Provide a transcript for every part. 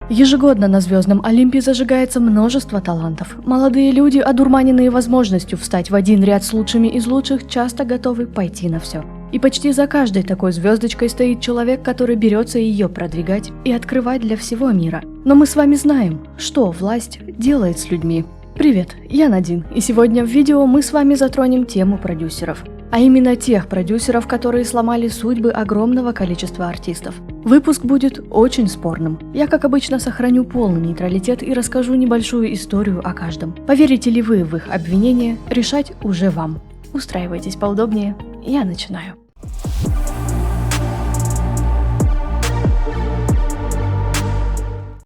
Ежегодно на звездном Олимпе зажигается множество талантов. Молодые люди, одурманенные возможностью встать в один ряд с лучшими из лучших, часто готовы пойти на все. И почти за каждой такой звездочкой стоит человек, который берется ее продвигать и открывать для всего мира. Но мы с вами знаем, что власть делает с людьми. Привет, я Надин, и сегодня в видео мы с вами затронем тему продюсеров. А именно тех продюсеров, которые сломали судьбы огромного количества артистов. Выпуск будет очень спорным. Я, как обычно, сохраню полный нейтралитет и расскажу небольшую историю о каждом. Поверите ли вы в их обвинения, решать уже вам. Устраивайтесь поудобнее, я начинаю.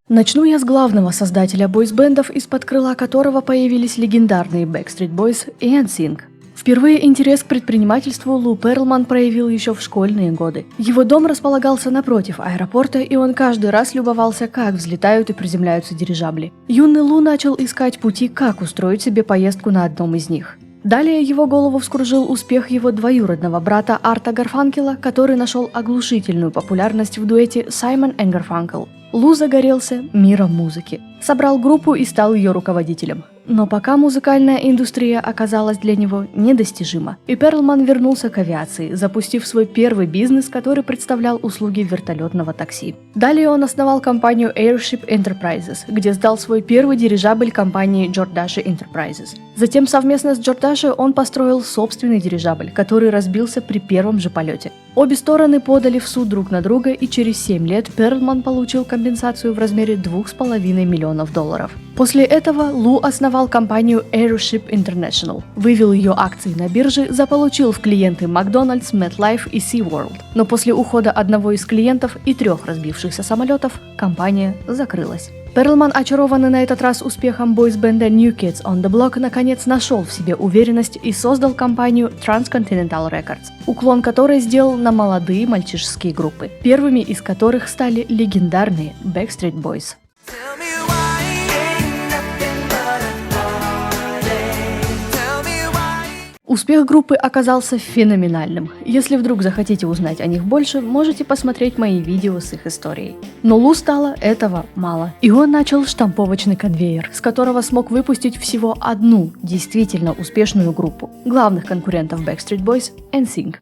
Начну я с главного создателя бойсбендов, из-под крыла которого появились легендарные Backstreet Boys и NSYNC. Впервые интерес к предпринимательству Лу Перлман проявил еще в школьные годы. Его дом располагался напротив аэропорта, и он каждый раз любовался, как взлетают и приземляются дирижабли. Юный Лу начал искать пути, как устроить себе поездку на одном из них. Далее его голову вскружил успех его двоюродного брата Арта Гарфанкела, который нашел оглушительную популярность в дуэте Саймон и Гарфанкел. Лу загорелся миром музыки, собрал группу и стал ее руководителем. Но пока музыкальная индустрия оказалась для него недостижима, и Перлман вернулся к авиации, запустив свой первый бизнес, который представлял услуги вертолетного такси. Далее он основал компанию Airship Enterprises, где сдал свой первый дирижабль компании Jordache Enterprises. Затем совместно с Jordache он построил собственный дирижабль, который разбился при первом же полете. Обе стороны подали в суд друг на друга, и через 7 лет Перлман получил компенсацию в размере $2,5 миллионов. После этого Лу основал компанию Airship International, вывел ее акции на бирже, заполучил в клиенты Макдональдс, MetLife и SeaWorld. Но после ухода одного из клиентов и 3 разбившихся самолетов, компания закрылась. Перлман, очарованный на этот раз успехом бойсбенда New Kids on the Block, наконец нашел в себе уверенность и создал компанию Transcontinental Records, уклон которой сделал на молодые мальчишеские группы, первыми из которых стали легендарные Backstreet Boys. Успех группы оказался феноменальным. Если вдруг захотите узнать о них больше, можете посмотреть мои видео с их историей. Но Лу стало этого мало, и он начал штамповочный конвейер, с которого смог выпустить всего одну действительно успешную группу главных конкурентов Backstreet Boys – NSYNC.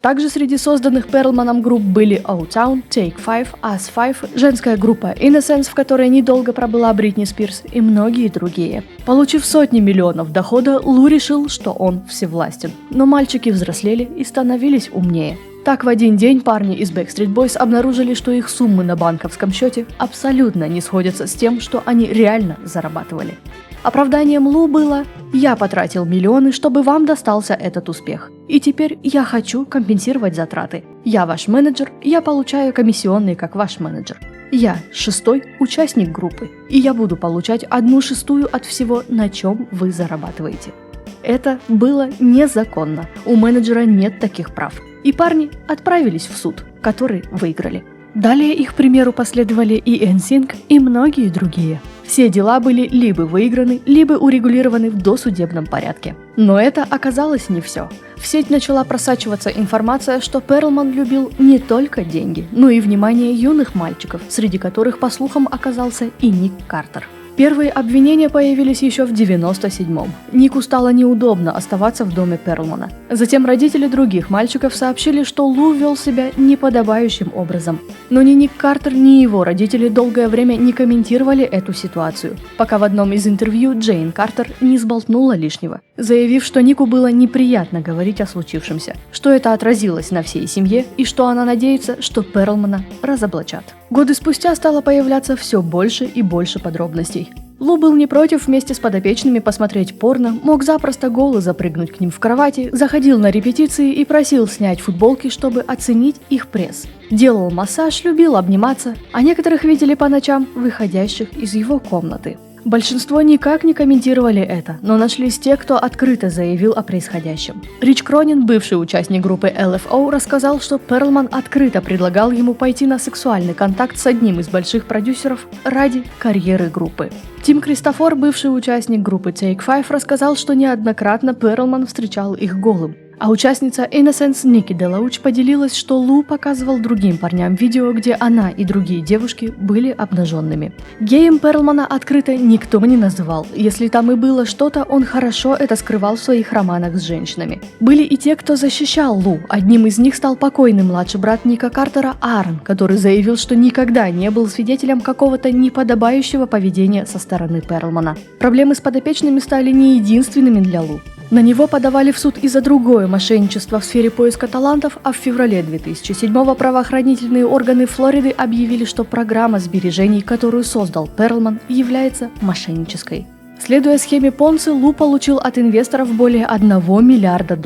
Также среди созданных Перлманом групп были O-Town, Take 5, Us 5, женская группа Innocence, в которой недолго пробыла Бритни Спирс, и многие другие. Получив сотни миллионов дохода, Лу решил, что он всевластен. Но мальчики взрослели и становились умнее. Так в один день парни из Backstreet Boys обнаружили, что их суммы на банковском счете абсолютно не сходятся с тем, что они реально зарабатывали. Оправданием Лу было: «Я потратил миллионы, чтобы вам достался этот успех. И теперь я хочу компенсировать затраты. Я ваш менеджер, я получаю комиссионные как ваш менеджер. Я 6-й участник группы, и я буду получать 1/6 от всего, на чем вы зарабатываете». Это было незаконно, у менеджера нет таких прав. И парни отправились в суд, который выиграли. Далее их примеру последовали и NSYNC, и многие другие. Все дела были либо выиграны, либо урегулированы в досудебном порядке. Но это оказалось не все. В сеть начала просачиваться информация, что Перлман любил не только деньги, но и внимание юных мальчиков, среди которых, по слухам, оказался и Ник Картер. Первые обвинения появились еще в 1997-м. Нику стало неудобно оставаться в доме Перлмана. Затем родители других мальчиков сообщили, что Лу вел себя неподобающим образом. Но ни Ник Картер, ни его родители долгое время не комментировали эту ситуацию, пока в одном из интервью Джейн Картер не сболтнула лишнего, заявив, что Нику было неприятно говорить о случившемся, что это отразилось на всей семье и что она надеется, что Перлмана разоблачат. Годы спустя стало появляться все больше и больше подробностей. Лу был не против вместе с подопечными посмотреть порно, мог запросто голый запрыгнуть к ним в кровати, заходил на репетиции и просил снять футболки, чтобы оценить их пресс. Делал массаж, любил обниматься, а некоторых видели по ночам, выходящих из его комнаты. Большинство никак не комментировали это, но нашлись те, кто открыто заявил о происходящем. Рич Кронин, бывший участник группы LFO, рассказал, что Перлман открыто предлагал ему пойти на сексуальный контакт с одним из больших продюсеров ради карьеры группы. Тим Кристофор, бывший участник группы Take 5, рассказал, что неоднократно Перлман встречал их голым. А участница Innocence Ники Делауч поделилась, что Лу показывал другим парням видео, где она и другие девушки были обнаженными. Геем Перлмана открыто никто не называл. Если там и было что-то, он хорошо это скрывал в своих романах с женщинами. Были и те, кто защищал Лу. Одним из них стал покойный младший брат Ника Картера Аарон, который заявил, что никогда не был свидетелем какого-то неподобающего поведения со стороны Перлмана. Проблемы с подопечными стали не единственными для Лу. На него подавали в суд и за другое мошенничество в сфере поиска талантов, а в феврале 2007-го правоохранительные органы Флориды объявили, что программа сбережений, которую создал Перлман, является мошеннической. Следуя схеме Понци, Лу получил от инвесторов более $1 миллиарда.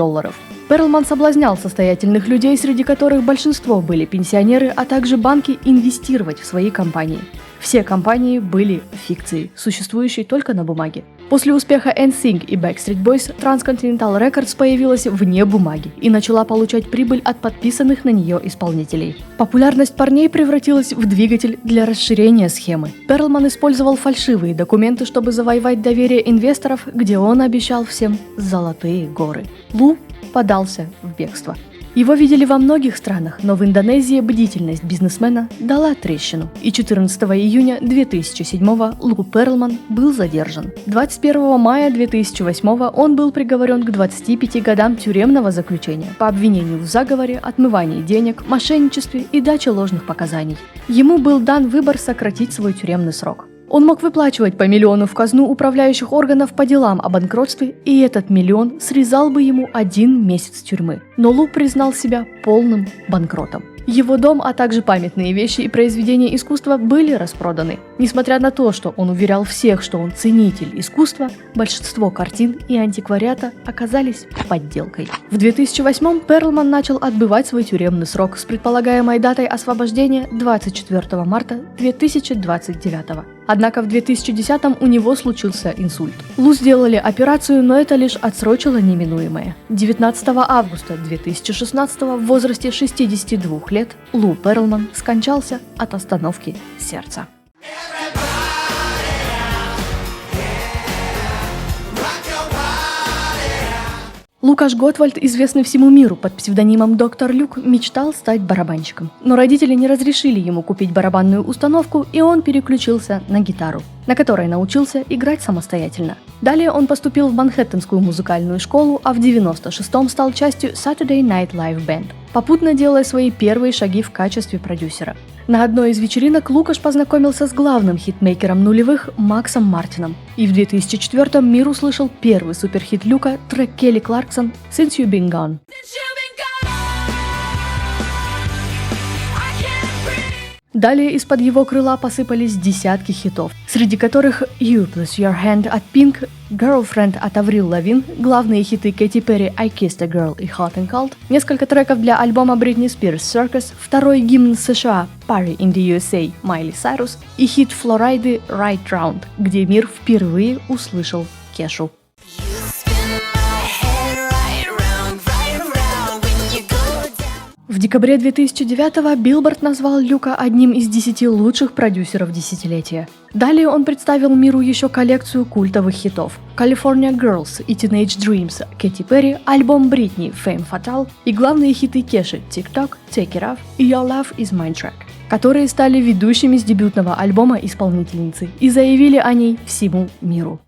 Перлман соблазнял состоятельных людей, среди которых большинство были пенсионеры, а также банки, инвестировать в свои компании. Все компании были фикцией, существующей только на бумаге. После успеха NSYNC и Backstreet Boys, Transcontinental Records появилась вне бумаги и начала получать прибыль от подписанных на нее исполнителей. Популярность парней превратилась в двигатель для расширения схемы. Перлман использовал фальшивые документы, чтобы завоевать доверие инвесторов, где он обещал всем золотые горы. Лу подался в бегство. Его видели во многих странах, но в Индонезии бдительность бизнесмена дала трещину, и 14 июня 2007-го Лу Перлман был задержан. 21 мая 2008-го он был приговорен к 25 годам тюремного заключения по обвинению в заговоре, отмывании денег, мошенничестве и даче ложных показаний. Ему был дан выбор сократить свой тюремный срок. Он мог выплачивать по $1 миллиону в казну управляющих органов по делам о банкротстве, и этот $1 миллион срезал бы ему 1 месяц тюрьмы. Но Лу признал себя полным банкротом. Его дом, а также памятные вещи и произведения искусства были распроданы. Несмотря на то, что он уверял всех, что он ценитель искусства, большинство картин и антиквариата оказались подделкой. В 2008-м Перлман начал отбывать свой тюремный срок с предполагаемой датой освобождения 24 марта 2029. Однако в 2010-м у него случился инсульт. Лу сделали операцию, но это лишь отсрочило неминуемое. 19 августа 2016-го в возрасте 62 лет Лу Перлман скончался от остановки сердца. Лукаш Готвальд, известный всему миру под псевдонимом Доктор Люк, мечтал стать барабанщиком. Но родители не разрешили ему купить барабанную установку, и он переключился на гитару, на которой научился играть самостоятельно. Далее он поступил в Манхэттенскую музыкальную школу, а в 96-м стал частью Saturday Night Live Band, попутно делая свои первые шаги в качестве продюсера. На одной из вечеринок Лукаш познакомился с главным хитмейкером нулевых Максом Мартином. И в 2004-м мир услышал первый суперхит Люка, трек Келли Кларксон «Since You've Been Gone». Далее из-под его крыла посыпались десятки хитов, среди которых «You Plus Your Hand» от Pink, «Girlfriend» от Аврил Лавин, главные хиты Кэти Перри «I Kissed a Girl» и «Hot and Cold», несколько треков для альбома Бритни Спирс «Circus», второй гимн США «Party in the USA» Майли Сайрус и хит Флорайды «Right Round», где мир впервые услышал Кешу. В декабре 2009-го Billboard назвал Люка одним из 10 лучших продюсеров десятилетия. Далее он представил миру еще коллекцию культовых хитов «California Girls» и «Teenage Dreams» Кэти Перри, альбом Бритни «Femme Fatale» и главные хиты Кеши «TikTok», «Take It Off» и «Your Love Is My Track», которые стали ведущими с дебютного альбома исполнительницы и заявили о ней всему миру.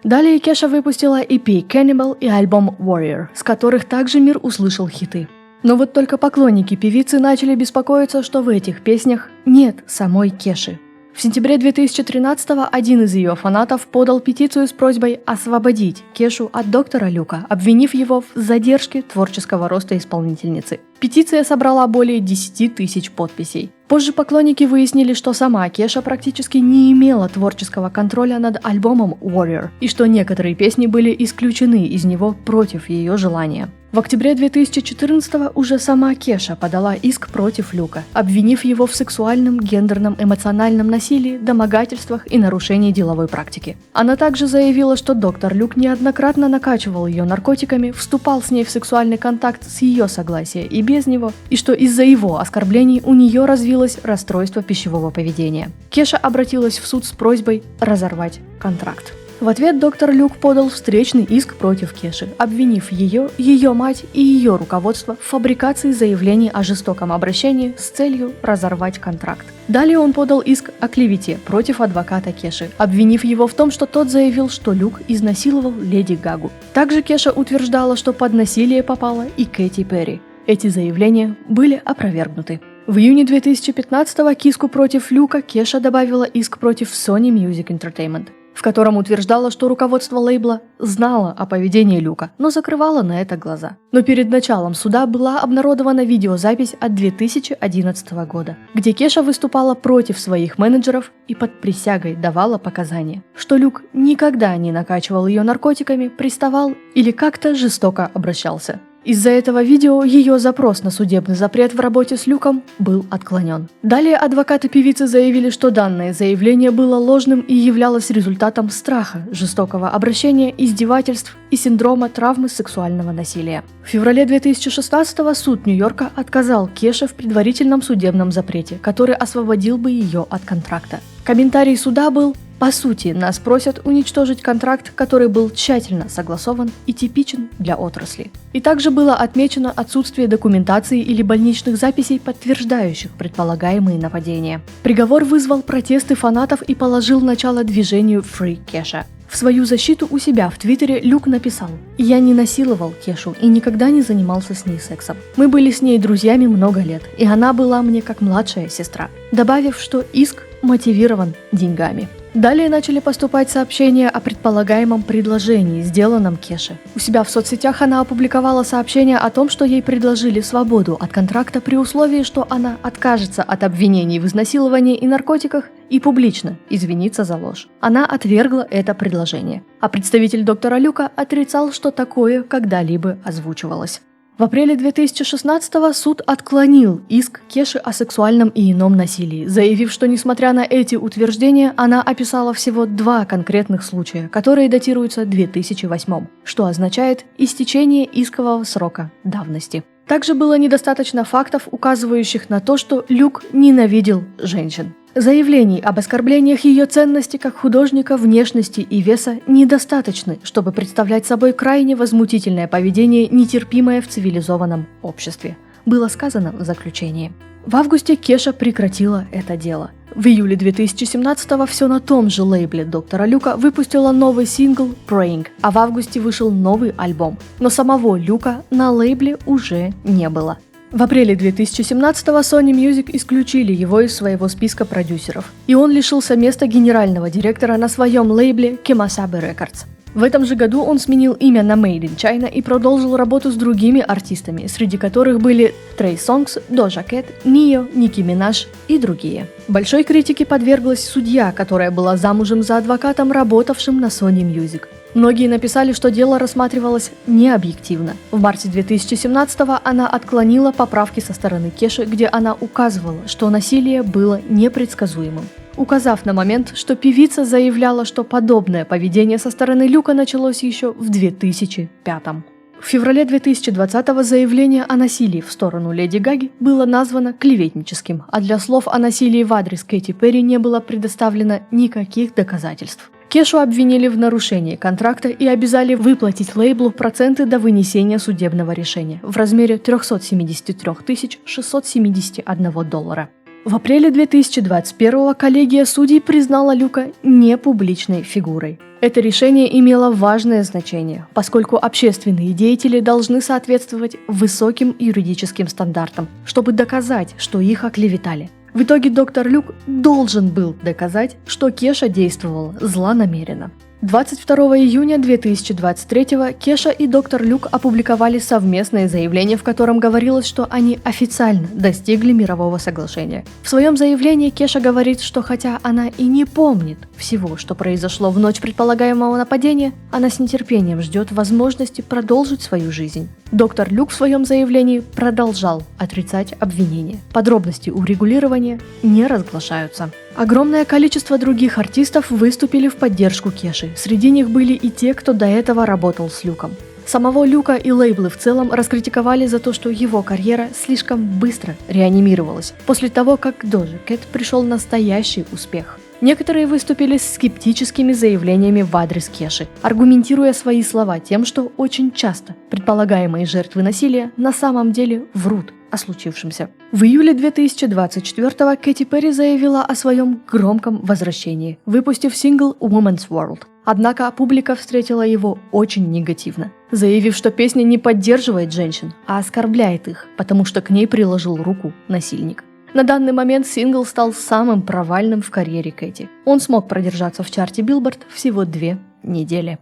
Далее Кеша выпустила EP Cannibal и альбом Warrior, с которых также мир услышал хиты. Но вот только поклонники певицы начали беспокоиться, что в этих песнях нет самой Кеши. В сентябре 2013-го один из ее фанатов подал петицию с просьбой освободить Кешу от Доктора Люка, обвинив его в задержке творческого роста исполнительницы. Петиция собрала более 10 тысяч подписей. Позже поклонники выяснили, что сама Кеша практически не имела творческого контроля над альбомом Warrior, и что некоторые песни были исключены из него против ее желания. В октябре 2014-го уже сама Кеша подала иск против Люка, обвинив его в сексуальном, гендерном, эмоциональном насилии, домогательствах и нарушении деловой практики. Она также заявила, что доктор Люк неоднократно накачивал ее наркотиками, вступал с ней в сексуальный контакт с ее согласия и без него, и что из-за его оскорблений у нее развилось расстройство пищевого поведения. Кеша обратилась в суд с просьбой разорвать контракт. В ответ доктор Люк подал встречный иск против Кеши, обвинив ее мать и ее руководство в фабрикации заявлений о жестоком обращении с целью разорвать контракт. Далее он подал иск о клевете против адвоката Кеши, обвинив его в том, что тот заявил, что Люк изнасиловал Леди Гагу. Также Кеша утверждала, что под насилие попала и Кэти Перри. Эти заявления были опровергнуты. В июне 2015-го к иску против Люка Кеша добавила иск против Sony Music Entertainment, в котором утверждала, что руководство лейбла знало о поведении Люка, но закрывало на это глаза. Но перед началом суда была обнародована видеозапись от 2011 года, где Кеша выступала против своих менеджеров и под присягой давала показания, что Люк никогда не накачивал ее наркотиками, приставал или как-то жестоко обращался. Из-за этого видео ее запрос на судебный запрет в работе с Люком был отклонен. Далее адвокаты певицы заявили, что данное заявление было ложным и являлось результатом страха, жестокого обращения, издевательств и синдрома травмы сексуального насилия. В феврале 2016-го суд Нью-Йорка отказал Кеше в предварительном судебном запрете, который освободил бы ее от контракта. Комментарий суда был: по сути, нас просят уничтожить контракт, который был тщательно согласован и типичен для отрасли. И также было отмечено отсутствие документации или больничных записей, подтверждающих предполагаемые нападения. Приговор вызвал протесты фанатов и положил начало движению Free Kesha. В свою защиту у себя в Твиттере Люк написал: «Я не насиловал Кешу и никогда не занимался с ней сексом. Мы были с ней друзьями много лет, и она была мне как младшая сестра», добавив, что иск мотивирован деньгами. Далее начали поступать сообщения о предполагаемом предложении, сделанном Кеше. У себя в соцсетях она опубликовала сообщение о том, что ей предложили свободу от контракта при условии, что она откажется от обвинений в изнасиловании и наркотиках и публично извинится за ложь. Она отвергла это предложение, а представитель доктора Люка отрицал, что такое когда-либо озвучивалось. В апреле 2016-го суд отклонил иск Кеши о сексуальном и ином насилии, заявив, что, несмотря на эти утверждения, она описала всего 2 конкретных случая, которые датируются 2008, что означает истечение искового срока давности. Также было недостаточно фактов, указывающих на то, что Люк ненавидел женщин. Заявлений об оскорблениях ее ценности как художника, внешности и веса недостаточно, чтобы представлять собой крайне возмутительное поведение, нетерпимое в цивилизованном обществе, было сказано в заключении. В августе Кеша прекратила это дело. В июле 2017-го все на том же лейбле доктора Люка выпустила новый сингл «Praying», а в августе вышел новый альбом. Но самого Люка на лейбле уже не было. В апреле 2017-го Sony Music исключили его из своего списка продюсеров, и он лишился места генерального директора на своем лейбле Kemosabe Records. В этом же году он сменил имя на Made in China и продолжил работу с другими артистами, среди которых были Trey Songz, Doja Cat, Нио, Ники Минаж и другие. Большой критике подверглась судья, которая была замужем за адвокатом, работавшим на Sony Music. Многие написали, что дело рассматривалось необъективно. В марте 2017-го она отклонила поправки со стороны Кеши, где она указывала, что насилие было непредсказуемым, указав на момент, что певица заявляла, что подобное поведение со стороны Люка началось еще в 2005-м. В феврале 2020-го заявление о насилии в сторону Леди Гаги было названо клеветническим, а для слов о насилии в адрес Кэти Перри не было предоставлено никаких доказательств. Кешу обвинили в нарушении контракта и обязали выплатить лейблу проценты до вынесения судебного решения в размере $373 671. В апреле 2021-го коллегия судей признала Люка непубличной фигурой. Это решение имело важное значение, поскольку общественные деятели должны соответствовать высоким юридическим стандартам, чтобы доказать, что их оклеветали. В итоге доктор Люк должен был доказать, что Кеша действовала злонамеренно. 22 июня 2023-го Кеша и доктор Люк опубликовали совместное заявление, в котором говорилось, что они официально достигли мирового соглашения. В своем заявлении Кеша говорит, что хотя она и не помнит всего, что произошло в ночь предполагаемого нападения, она с нетерпением ждет возможности продолжить свою жизнь. Доктор Люк в своем заявлении продолжал отрицать обвинения. Подробности урегулирования не разглашаются. Огромное количество других артистов выступили в поддержку Кеши. Среди них были и те, кто до этого работал с Люком. Самого Люка и лейблы в целом раскритиковали за то, что его карьера слишком быстро реанимировалась после того, как к Doja Cat пришел настоящий успех. Некоторые выступили с скептическими заявлениями в адрес Кеши, аргументируя свои слова тем, что очень часто предполагаемые жертвы насилия на самом деле врут о случившемся. В июле 2024-го Кэти Перри заявила о своем громком возвращении, выпустив сингл «Woman's World». Однако публика встретила его очень негативно, заявив, что песня не поддерживает женщин, а оскорбляет их, потому что к ней приложил руку насильник. На данный момент сингл стал самым провальным в карьере Кэти. Он смог продержаться в чарте Billboard всего 2 недели.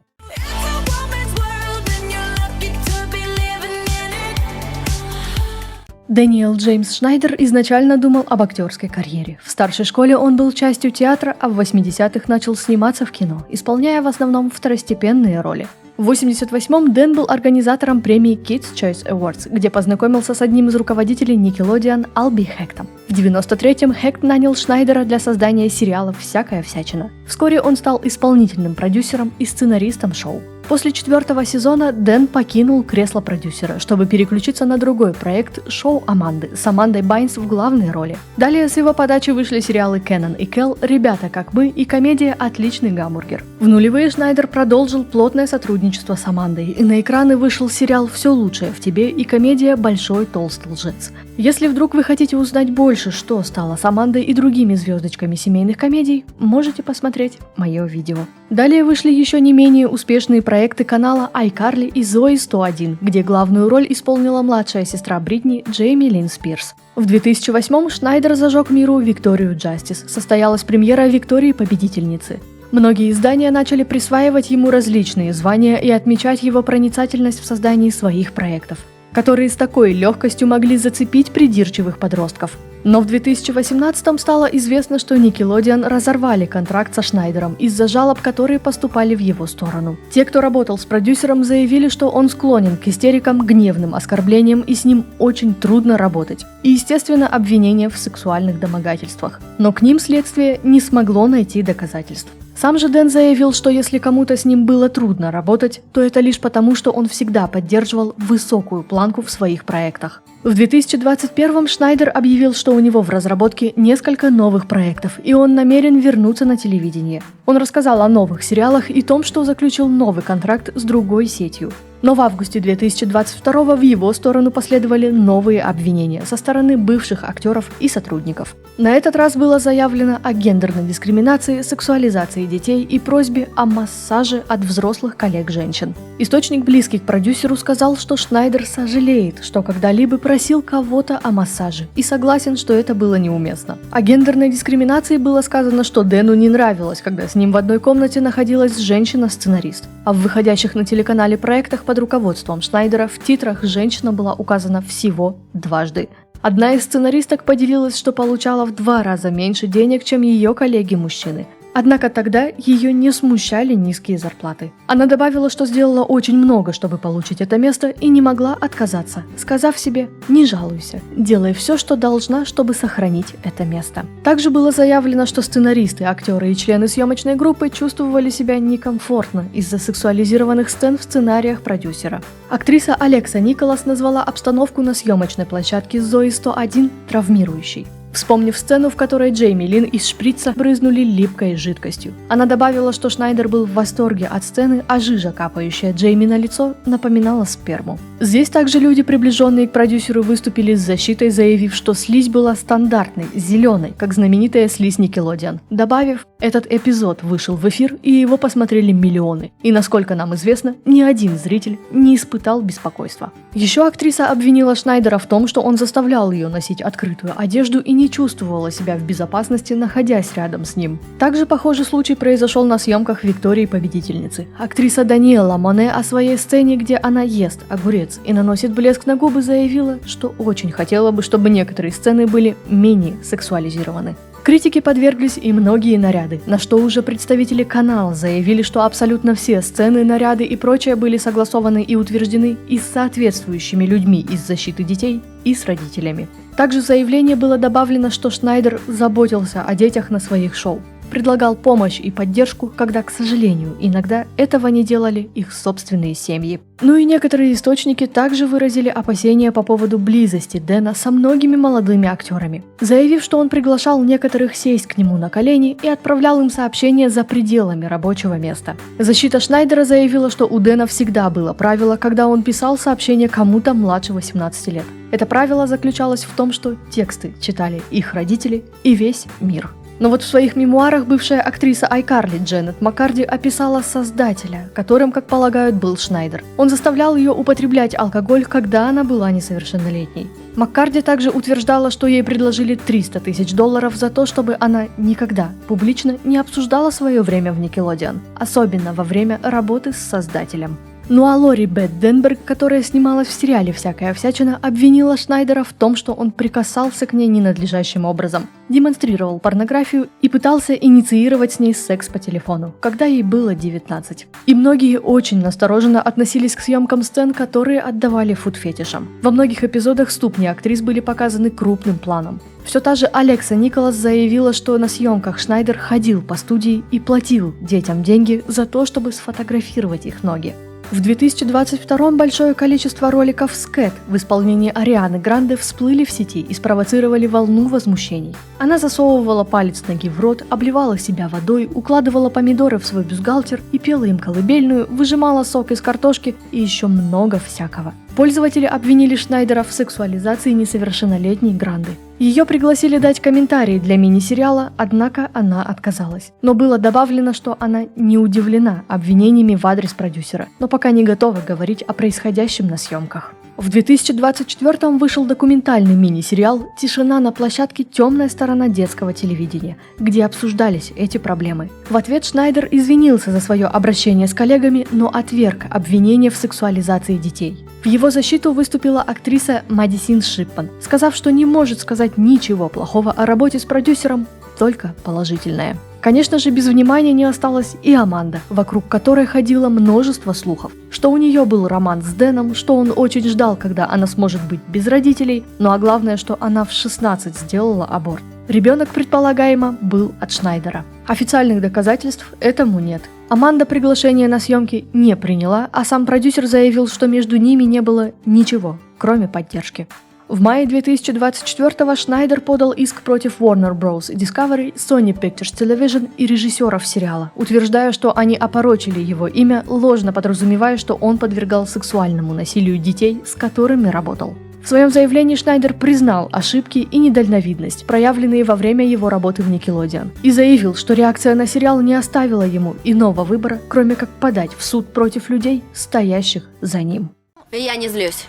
Дэниел Джеймс Шнайдер изначально думал об актерской карьере. В старшей школе он был частью театра, а в 80-х начал сниматься в кино, исполняя в основном второстепенные роли. В 1988-м Дэн был организатором премии Kids Choice Awards, где познакомился с одним из руководителей Nickelodeon Алби Хектом. В 1993-м Хект нанял Шнайдера для создания сериала «Всякая всячина». Вскоре он стал исполнительным продюсером и сценаристом шоу. После 4-го сезона Дэн покинул кресло продюсера, чтобы переключиться на другой проект «Шоу Аманды» с Амандой Байнс в главной роли. Далее с его подачи вышли сериалы «Кеннон и Кел», «Ребята как мы» и комедия «Отличный гамбургер». В нулевые Шнайдер продолжил плотное сотрудничество с Амандой, и на экраны вышел сериал «Все лучшее в тебе» и комедия «Большой толстый лжец». Если вдруг вы хотите узнать больше, что стало с Амандой и другими звездочками семейных комедий, можете посмотреть мое видео. Далее вышли еще не менее успешные проекты канала iCarly и Zoey 101, где главную роль исполнила младшая сестра Бритни Джейми Лин Спирс. В 2008-м Шнайдер зажег миру Викторию Джастис. Состоялась премьера Виктории Победительницы. Многие издания начали присваивать ему различные звания и отмечать его проницательность в создании своих проектов, которые с такой легкостью могли зацепить придирчивых подростков. Но в 2018-м стало известно, что Nickelodeon разорвали контракт со Шнайдером из-за жалоб, которые поступали в его сторону. Те, кто работал с продюсером, заявили, что он склонен к истерикам, гневным оскорблениям и с ним очень трудно работать. И, естественно, обвинения в сексуальных домогательствах. Но к ним следствие не смогло найти доказательств. Сам же Дэн заявил, что если кому-то с ним было трудно работать, то это лишь потому, что он всегда поддерживал высокую планку в своих проектах. В 2021-м Шнайдер объявил, что у него в разработке несколько новых проектов, и он намерен вернуться на телевидение. Он рассказал о новых сериалах и том, что заключил новый контракт с другой сетью. Но в августе 2022 в его сторону последовали новые обвинения со стороны бывших актеров и сотрудников. На этот раз было заявлено о гендерной дискриминации, сексуализации детей и просьбе о массаже от взрослых коллег-женщин. Источник, близкий к продюсеру, сказал, что Шнайдер сожалеет, что когда-либо просил кого-то о массаже и согласен, что это было неуместно. О гендерной дискриминации было сказано, что Дэну не нравилось, когда с ним в одной комнате находилась женщина-сценарист, а в выходящих на телеканале проектах под руководством Шнайдера в титрах женщина была указана всего дважды. Одна из сценаристок поделилась, что получала в 2 раза меньше денег, чем ее коллеги-мужчины. Однако тогда ее не смущали низкие зарплаты. Она добавила, что сделала очень много, чтобы получить это место, и не могла отказаться, сказав себе «не жалуйся, делай все, что должна, чтобы сохранить это место». Также было заявлено, что сценаристы, актеры и члены съемочной группы чувствовали себя некомфортно из-за сексуализированных сцен в сценариях продюсера. Актриса Алекса Николас назвала обстановку на съемочной площадке Zoey 101 травмирующей, вспомнив сцену, в которой Джейми Лин из шприца брызнули липкой жидкостью. Она добавила, что Шнайдер был в восторге от сцены, а жижа, капающая Джейми на лицо, напоминала сперму. Здесь также люди, приближенные к продюсеру, выступили с защитой, заявив, что слизь была стандартной, зеленой, как знаменитая слизь Nickelodeon, добавив, этот эпизод вышел в эфир, и его посмотрели миллионы. И, насколько нам известно, ни один зритель не испытал беспокойства. Еще актриса обвинила Шнайдера в том, что он заставлял ее носить открытую одежду и не чувствовала себя в безопасности, находясь рядом с ним. Также похожий случай произошел на съемках Виктории Победительницы. Актриса Даниэла Моне о своей сцене, где она ест огурец и наносит блеск на губы, заявила, что очень хотела бы, чтобы некоторые сцены были менее сексуализированы. Критике подверглись и многие наряды, на что уже представители канала заявили, что абсолютно все сцены, наряды и прочее были согласованы и утверждены и с соответствующими людьми из защиты детей, и с родителями. Также в заявлении было добавлено, что Шнайдер заботился о детях на своих шоу. предлагал помощь и поддержку, когда, к сожалению, иногда этого не делали их собственные семьи. Ну и некоторые источники также выразили опасения по поводу близости Дэна со многими молодыми актерами, заявив, что он приглашал некоторых сесть к нему на колени и отправлял им сообщения за пределами рабочего места. Защита Шнайдера заявила, что у Дэна всегда было правило, когда он писал сообщение кому-то младше 18 лет. Это правило заключалось в том, что тексты читали их родители и весь мир. Но вот в своих мемуарах бывшая актриса iCarly Дженнет Маккарди описала создателя, которым, как полагают, был Шнайдер. Он заставлял ее употреблять алкоголь, когда она была несовершеннолетней. Маккарди также утверждала, что ей предложили $300 тысяч за то, чтобы она никогда публично не обсуждала свое время в Nickelodeon, особенно во время работы с создателем. Ну а Лори Бет Денберг, которая снималась в сериале «Всякая всячина», обвинила Шнайдера в том, что он прикасался к ней ненадлежащим образом, демонстрировал порнографию и пытался инициировать с ней секс по телефону, когда ей было 19. И многие очень настороженно относились к съемкам сцен, которые отдавали фуд-фетишам. Во многих эпизодах ступни актрис были показаны крупным планом. Все та же Алекса Николас заявила, что на съемках Шнайдер ходил по студии и платил детям деньги за то, чтобы сфотографировать их ноги. В 2022 большое количество роликов с Кэт в исполнении Арианы Гранде всплыли в сети и спровоцировали волну возмущений. Она засовывала палец ноги в рот, обливала себя водой, укладывала помидоры в свой бюстгальтер и пела им колыбельную, выжимала сок из картошки и еще много всякого. Пользователи обвинили Шнайдера в сексуализации несовершеннолетней Гранды. Ее пригласили дать комментарии для мини-сериала, однако она отказалась. Но было добавлено, что она не удивлена обвинениями в адрес продюсера, но пока не готова говорить о происходящем на съемках. В 2024 вышел документальный мини-сериал «Тишина на площадке. Темная сторона детского телевидения», где обсуждались эти проблемы. В ответ Шнайдер извинился за свое обращение с коллегами, но отверг обвинения в сексуализации детей. В его защиту выступила актриса Мэдисон Шипман, сказав, что не может сказать ничего плохого о работе с продюсером, только положительное. Конечно же, без внимания не осталась и Аманда, вокруг которой ходило множество слухов, что у нее был роман с Дэном, что он очень ждал, когда она сможет быть без родителей, ну а главное, что она в 16 сделала аборт. Ребенок, предполагаемо, был от Шнайдера. Официальных доказательств этому нет. Аманда приглашение на съемки не приняла, а сам продюсер заявил, что между ними не было ничего, кроме поддержки. В мае 2024-го Шнайдер подал иск против Warner Bros. Discovery, Sony Pictures Television и режиссеров сериала, утверждая, что они опорочили его имя, ложно подразумевая, что он подвергал сексуальному насилию детей, с которыми работал. В своем заявлении Шнайдер признал ошибки и недальновидность, проявленные во время его работы в Nickelodeon, и заявил, что реакция на сериал не оставила ему иного выбора, кроме как подать в суд против людей, стоящих за ним. Я не злюсь.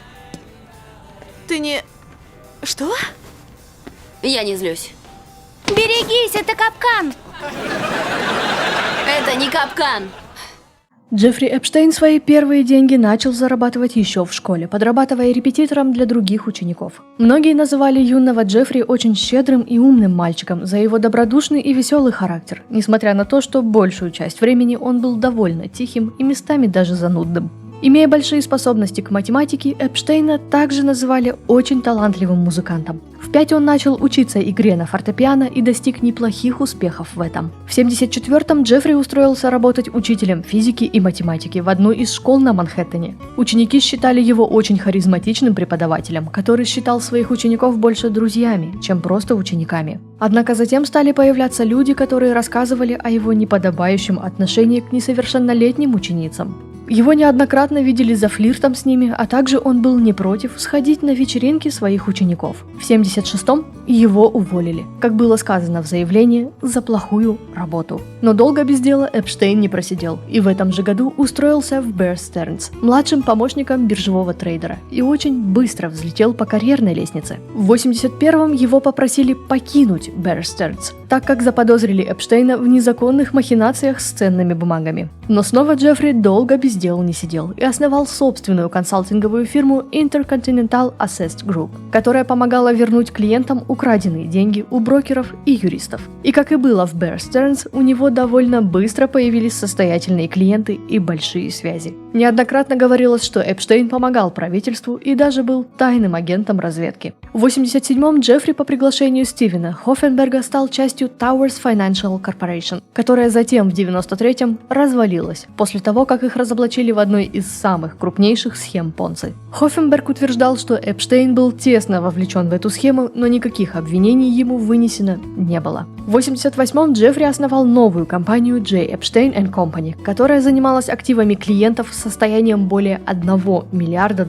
Ты не... Что? Я не злюсь. Берегись, это капкан! Это не капкан. Джеффри Эпштейн свои первые деньги начал зарабатывать еще в школе, подрабатывая репетитором для других учеников. Многие называли юного Джеффри очень щедрым и умным мальчиком за его добродушный и веселый характер, несмотря на то, что большую часть времени он был довольно тихим и местами даже занудным. Имея большие способности к математике, Эпштейна также называли очень талантливым музыкантом. В 5 он начал учиться игре на фортепиано и достиг неплохих успехов в этом. В 1974-м Джеффри устроился работать учителем физики и математики в одну из школ на Манхэттене. Ученики считали его очень харизматичным преподавателем, который считал своих учеников больше друзьями, чем просто учениками. Однако затем стали появляться люди, которые рассказывали о его неподобающем отношении к несовершеннолетним ученицам. Его неоднократно видели за флиртом с ними, а также он был не против сходить на вечеринки своих учеников. В 1976-м его уволили, как было сказано в заявлении, за плохую работу. Но долго без дела Эпштейн не просидел, и в этом же году устроился в Bear Stearns, младшим помощником биржевого трейдера, и очень быстро взлетел по карьерной лестнице. В 1981-м его попросили покинуть Bear Stearns, так как заподозрили Эпштейна в незаконных махинациях с ценными бумагами. Но снова Джеффри долго без дела не сидел и основал собственную консалтинговую фирму Intercontinental Assessed Group, которая помогала вернуть клиентам украденные деньги у брокеров и юристов. И как и было в Bear Stearns, у него довольно быстро появились состоятельные клиенты и большие связи. Неоднократно говорилось, что Эпштейн помогал правительству и даже был тайным агентом разведки. В 1987-м Джеффри по приглашению Стивена Хоффенберга стал частью Towers Financial Corporation, которая затем в 1993-м развалилась, после того, как их разоблачили в одной из самых крупнейших схем Понци. Хоффенберг утверждал, что Эпштейн был тесно вовлечен в эту схему, но никаких обвинений ему вынесено не было. В 1988-м Джеффри основал новую компанию J. Epstein & Company, которая занималась активами клиентов с состоянием более $1 миллиарда.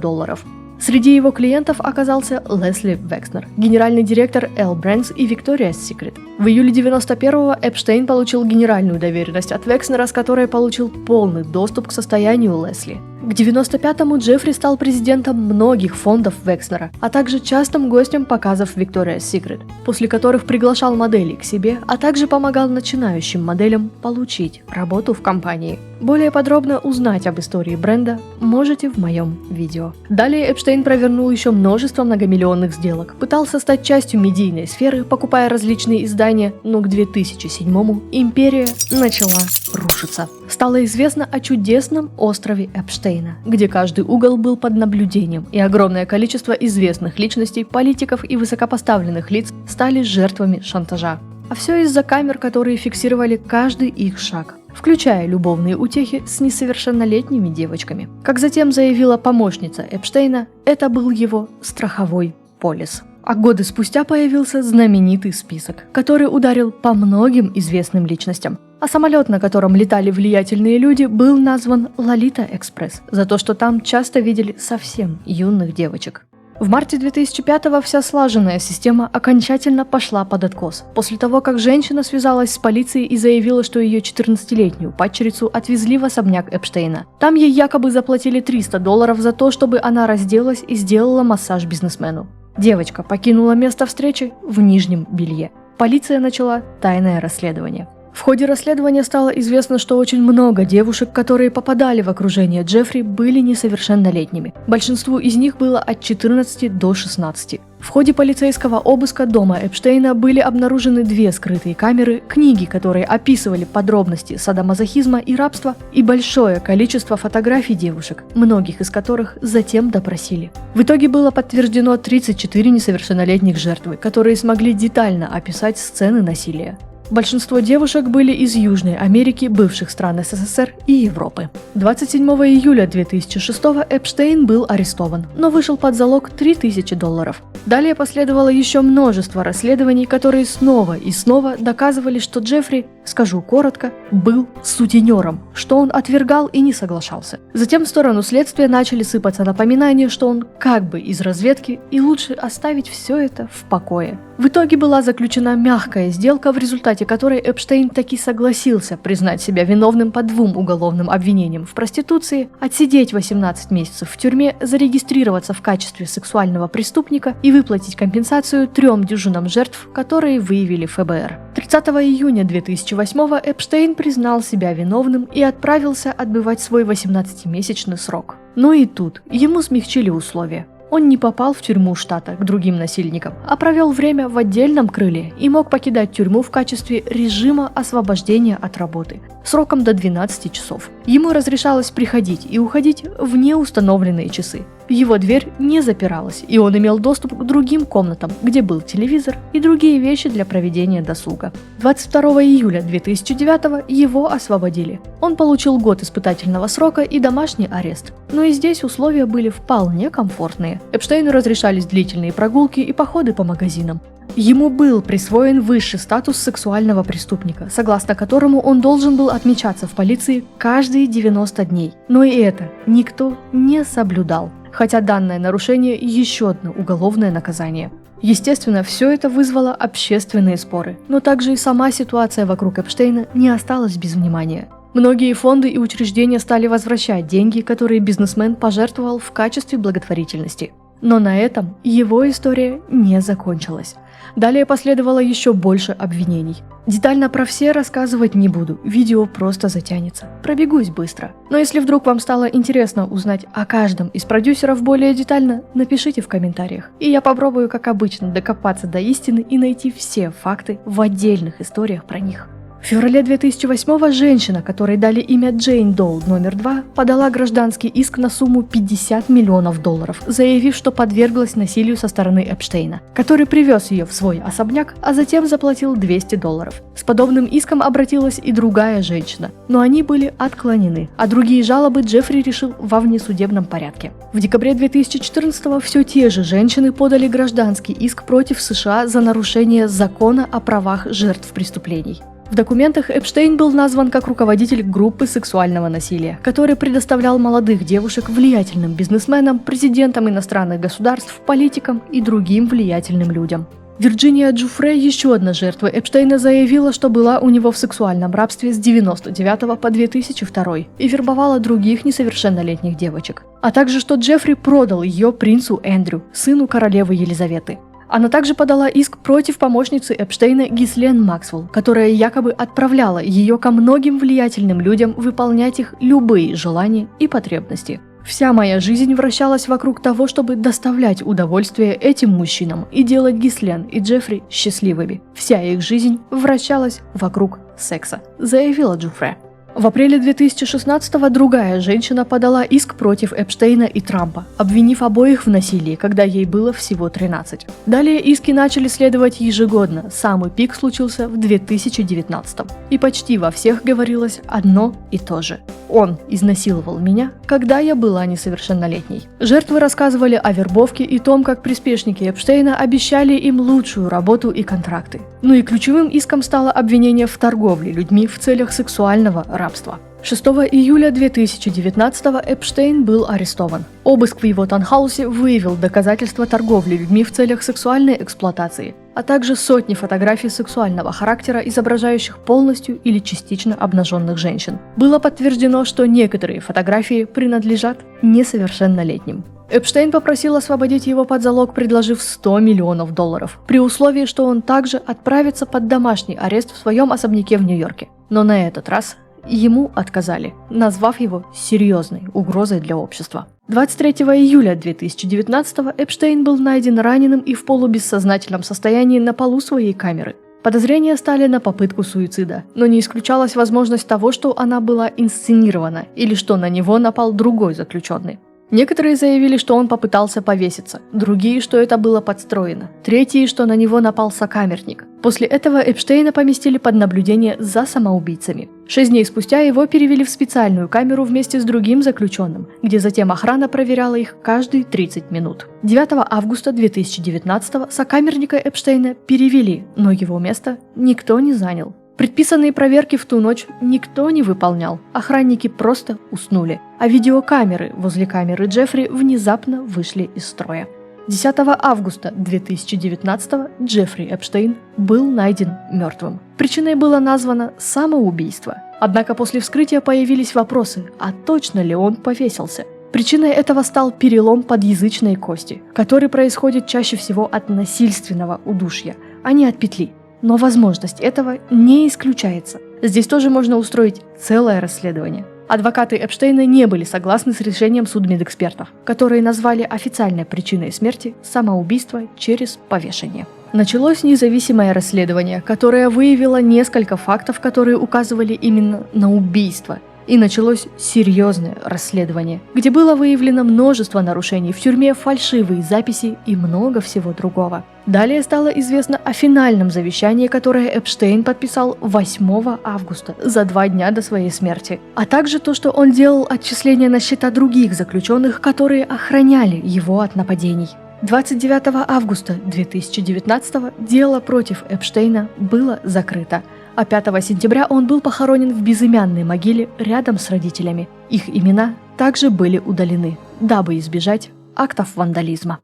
Среди его клиентов оказался Лесли Векснер, генеральный директор L Brands и Victoria's Secret. В июле 1991-го Эпштейн получил генеральную доверенность от Векснера, с которой получил полный доступ к состоянию Лесли. К 1995-му Джеффри стал президентом многих фондов Векснера, а также частым гостем показов Victoria's Secret, после которых приглашал моделей к себе, а также помогал начинающим моделям получить работу в компании. Более подробно узнать об истории бренда можете в моем видео. Далее Эпштейн провернул еще множество многомиллионных сделок, пытался стать частью медийной сферы, покупая различные издания, но к 2007-му империя начала рушиться. Стало известно о чудесном острове Эпштейна, где каждый угол был под наблюдением, и огромное количество известных личностей, политиков и высокопоставленных лиц стали жертвами шантажа. А все из-за камер, которые фиксировали каждый их шаг, включая любовные утехи с несовершеннолетними девочками. Как затем заявила помощница Эпштейна, это был его страховой полис. А годы спустя появился знаменитый список, который ударил по многим известным личностям. А самолет, на котором летали влиятельные люди, был назван Лолита Экспресс за то, что там часто видели совсем юных девочек. В марте 2005-го вся слаженная система окончательно пошла под откос, после того, как женщина связалась с полицией и заявила, что ее 14-летнюю падчерицу отвезли в особняк Эпштейна. Там ей якобы заплатили $300 за то, чтобы она разделась и сделала массаж бизнесмену. Девочка покинула место встречи в нижнем белье. Полиция начала тайное расследование. В ходе расследования стало известно, что очень много девушек, которые попадали в окружение Джеффри, были несовершеннолетними. Большинству из них было от 14 до 16. В ходе полицейского обыска дома Эпштейна были обнаружены 2 скрытые камеры, книги, которые описывали подробности садомазохизма и рабства, и большое количество фотографий девушек, многих из которых затем допросили. В итоге было подтверждено 34 несовершеннолетних жертвы, которые смогли детально описать сцены насилия. Большинство девушек были из Южной Америки, бывших стран СССР и Европы. 27 июля 2006-го Эпштейн был арестован, но вышел под залог $3000. Далее последовало еще множество расследований, которые снова и снова доказывали, что Джеффри, скажу коротко, был сутенером, что он отвергал и не соглашался. Затем в сторону следствия начали сыпаться напоминания, что он как бы из разведки, и лучше оставить все это в покое. В итоге была заключена мягкая сделка, в результате которой Эпштейн таки согласился признать себя виновным по 2 уголовным обвинениям в проституции, отсидеть 18 месяцев в тюрьме, зарегистрироваться в качестве сексуального преступника и выплатить компенсацию 3 дюжинам жертв, которые выявили ФБР. 30 июня 2008-го Эпштейн признал себя виновным и отправился отбывать свой 18-месячный срок. Но и тут ему смягчили условия. Он не попал в тюрьму штата к другим насильникам, а провел время в отдельном крыле и мог покидать тюрьму в качестве режима освобождения от работы, сроком до 12 часов. Ему разрешалось приходить и уходить в неустановленные часы. Его дверь не запиралась, и он имел доступ к другим комнатам, где был телевизор и другие вещи для проведения досуга. 22 июля 2009 его освободили. Он получил год испытательного срока и домашний арест. Но и здесь условия были вполне комфортные. Эпштейну разрешались длительные прогулки и походы по магазинам. Ему был присвоен высший статус сексуального преступника, согласно которому он должен был отмечаться в полиции каждые 90 дней. Но и это никто не соблюдал, хотя данное нарушение еще одно уголовное наказание. Естественно, все это вызвало общественные споры, но также и сама ситуация вокруг Эпштейна не осталась без внимания. Многие фонды и учреждения стали возвращать деньги, которые бизнесмен пожертвовал в качестве благотворительности. Но на этом его история не закончилась. Далее последовало еще больше обвинений. Детально про все рассказывать не буду, видео просто затянется. Пробегусь быстро. Но если вдруг вам стало интересно узнать о каждом из продюсеров более детально, напишите в комментариях. И я попробую, как обычно, докопаться до истины и найти все факты в отдельных историях про них. В феврале 2008-го женщина, которой дали имя Джейн Доу номер 2, подала гражданский иск на сумму $50 миллионов, заявив, что подверглась насилию со стороны Эпштейна, который привез ее в свой особняк, а затем заплатил $200. С подобным иском обратилась и другая женщина, но они были отклонены, а другие жалобы Джеффри решил во внесудебном порядке. В декабре 2014-го все те же женщины подали гражданский иск против США за нарушение закона о правах жертв преступлений. В документах Эпштейн был назван как руководитель группы сексуального насилия, который предоставлял молодых девушек влиятельным бизнесменам, президентам иностранных государств, политикам и другим влиятельным людям. Вирджиния Джуфре, еще одна жертва Эпштейна, заявила, что была у него в сексуальном рабстве с 1999 по 2002 и вербовала других несовершеннолетних девочек, а также что Джеффри продал ее принцу Эндрю, сыну королевы Елизаветы. Она также подала иск против помощницы Эпштейна Гислен Максвелл, которая якобы отправляла ее ко многим влиятельным людям выполнять их любые желания и потребности. Вся моя жизнь вращалась вокруг того, чтобы доставлять удовольствие этим мужчинам и делать Гислен и Джеффри счастливыми. Вся их жизнь вращалась вокруг секса, заявила Джуфре. В апреле 2016-го другая женщина подала иск против Эпштейна и Трампа, обвинив обоих в насилии, когда ей было всего 13. Далее иски начали следовать ежегодно, самый пик случился в 2019-м. И почти во всех говорилось одно и то же. Он изнасиловал меня, когда я была несовершеннолетней. Жертвы рассказывали о вербовке и том, как приспешники Эпштейна обещали им лучшую работу и контракты. Ну и ключевым иском стало обвинение в торговле людьми в целях сексуального рабства. 6 июля 2019-го Эпштейн был арестован. Обыск в его таунхаусе выявил доказательства торговли людьми в целях сексуальной эксплуатации, а также сотни фотографий сексуального характера, изображающих полностью или частично обнаженных женщин. Было подтверждено, что некоторые фотографии принадлежат несовершеннолетним. Эпштейн попросил освободить его под залог, предложив $100 миллионов, при условии, что он также отправится под домашний арест в своем особняке в Нью-Йорке. Но на этот раз ему отказали, назвав его серьезной угрозой для общества. 23 июля 2019-го Эпштейн был найден раненым и в полубессознательном состоянии на полу своей камеры. Подозрения стали на попытку суицида, но не исключалась возможность того, что она была инсценирована или что на него напал другой заключенный. Некоторые заявили, что он попытался повеситься, другие, что это было подстроено, третьи, что на него напал сокамерник. После этого Эпштейна поместили под наблюдение за самоубийцами. 6 дней спустя его перевели в специальную камеру вместе с другим заключенным, где затем охрана проверяла их каждые 30 минут. 9 августа 2019-го сокамерника Эпштейна перевели, но его место никто не занял. Предписанные проверки в ту ночь никто не выполнял, охранники просто уснули, а видеокамеры возле камеры Джеффри внезапно вышли из строя. 10 августа 2019-го Джеффри Эпштейн был найден мертвым. Причиной было названо самоубийство. Однако после вскрытия появились вопросы, а точно ли он повесился? Причиной этого стал перелом подъязычной кости, который происходит чаще всего от насильственного удушья, а не от петли. Но возможность этого не исключается. Здесь тоже можно устроить целое расследование. Адвокаты Эпштейна не были согласны с решением судмедэкспертов, которые назвали официальной причиной смерти самоубийство через повешение. Началось независимое расследование, которое выявило несколько фактов, которые указывали именно на убийство. И началось серьезное расследование, где было выявлено множество нарушений в тюрьме, фальшивые записи и много всего другого. Далее стало известно о финальном завещании, которое Эпштейн подписал 8 августа, за 2 дня до своей смерти, а также то, что он делал отчисления на счета других заключенных, которые охраняли его от нападений. 29 августа 2019 дело против Эпштейна было закрыто, а 5 сентября он был похоронен в безымянной могиле рядом с родителями. Их имена также были удалены, дабы избежать актов вандализма.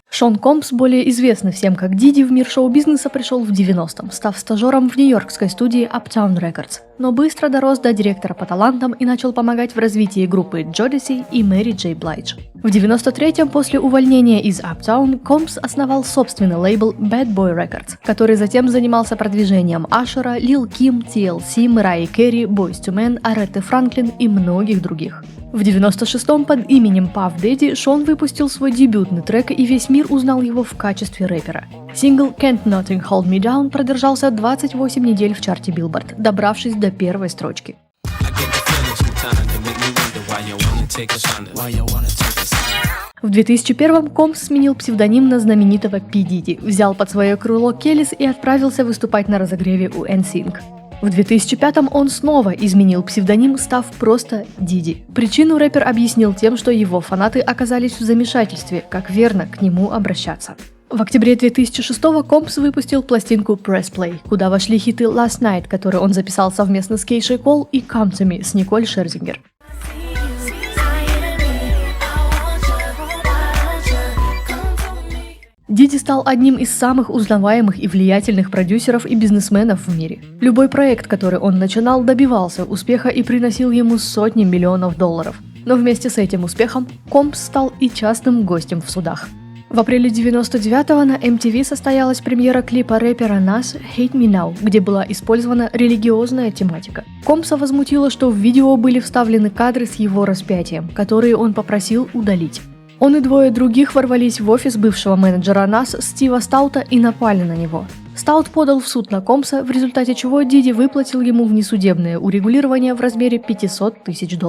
Шон Комбс, более известный всем как Диди, в мир шоу-бизнеса пришел в 90-м, став стажером в нью-йоркской студии Uptown Records, но быстро дорос до директора по талантам и начал помогать в развитии группы Jodeci и Мэри Джей Блайдж. В 93-м, после увольнения из Uptown, Комбс основал собственный лейбл Bad Boy Records, который затем занимался продвижением Ашера, Лил Ким, TLC, Мэрайи Кэрри, Boyz II Men, Аретты Франклин и многих других. В В 96-м под именем Puff Daddy Шон выпустил свой дебютный трек, и весь мир узнал его в качестве рэпера. Сингл Can't Nothing Hold Me Down продержался 28 недель в чарте Billboard, добравшись до первой строчки. В 2001-м Компс сменил псевдоним на знаменитого P. Diddy, взял под свое крыло Келлис и отправился выступать на разогреве у NSYNC. В 2005-м он снова изменил псевдоним, став просто Диди. Причину рэпер объяснил тем, что его фанаты оказались в замешательстве, как верно к нему обращаться. В октябре 2006-го Компс выпустил пластинку Press Play, куда вошли хиты Last Night, который он записал совместно с Кейшей Кол, и Come to Me с Николь Шерзингер. Диди стал одним из самых узнаваемых и влиятельных продюсеров и бизнесменов в мире. Любой проект, который он начинал, добивался успеха и приносил ему сотни миллионов долларов. Но вместе с этим успехом Компс стал и частым гостем в судах. В апреле 99-го на MTV состоялась премьера клипа рэпера Nas «Hate Me Now», где была использована религиозная тематика. Компса возмутило, что в видео были вставлены кадры с его распятием, которые он попросил удалить. Он и двое других ворвались в офис бывшего менеджера Nas Стива Стаута и напали на него. Стаут подал в суд на Компса, в результате чего Диди выплатил ему внесудебное урегулирование в размере $500 тысяч